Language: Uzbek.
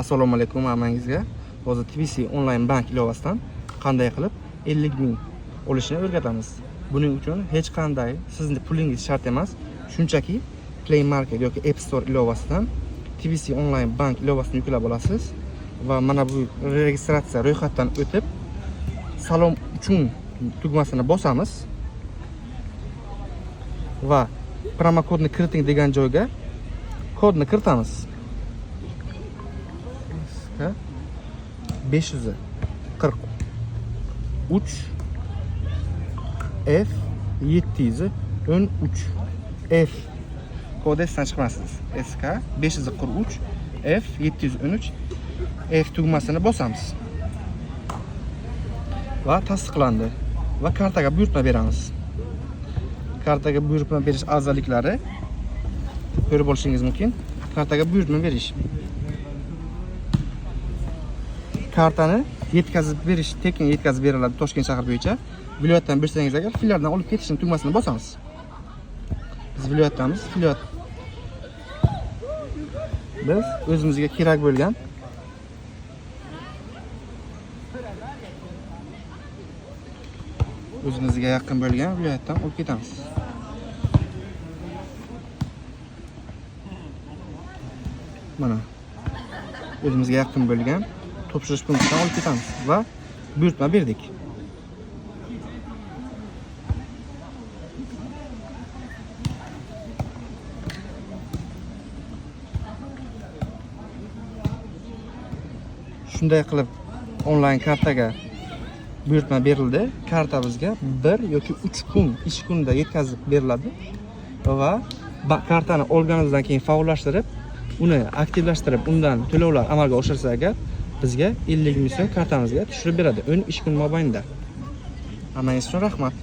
Assalomu alaykum hammangizga. Hozir TBC onlayn bank ilovasidan qanday qilib 50 ming olishni o'rgatamiz. Buning uchun hech qanday sizning pulingiz shart emas. Shunchaki Play Market yoki App Store ilovasidan TBC onlayn bank ilovasini yuklab olasiz va mana bu registratsiya ro'yxatdan o'tib salom uchun tugmasini bosamiz va promo kodni kiriting degan joyga kodni kiritamiz. 543 F 713 F kodi esdan chiqmasin. SK 543 F 713 F tugmasini bosamiz va tasdiqlandi va kartaga buyurtma beramiz. Kartaga buyurtma berish afzalliklari ko'rib olishingiz mumkin. Kartaga buyurtma berish. Kartani yetkazib berish, tekin yetkazib beriladi Toshkent shahar bo'yicha. Viloyatdan bersangiz agar filialdan olib ketishning tugmasini bosamiz. Biz viloyatdamiz. Viloyat biz o'zimizga kerak bo'lgan o'zimizga yaqin bo'lgan viloyatdan olib ketamiz. Mana o'zimizga yaqin bo'lgan topshirish punktidan olib ketamiz va buyurtma berdik. Shunday qilib onlayn kartaga buyurtma berildi. Karta bizga 1 yoki 3 kun, ish kunida yetkazib beriladi va kartani olganimizdan keyin faollashtirib, uni aktivlashtirib, undan to'lovlar amalga oshirsa agar bizga 50 ming so'm kartamizga tushirib beradi 10 ish kun mobaynida. Hammangiz uchun rahmat.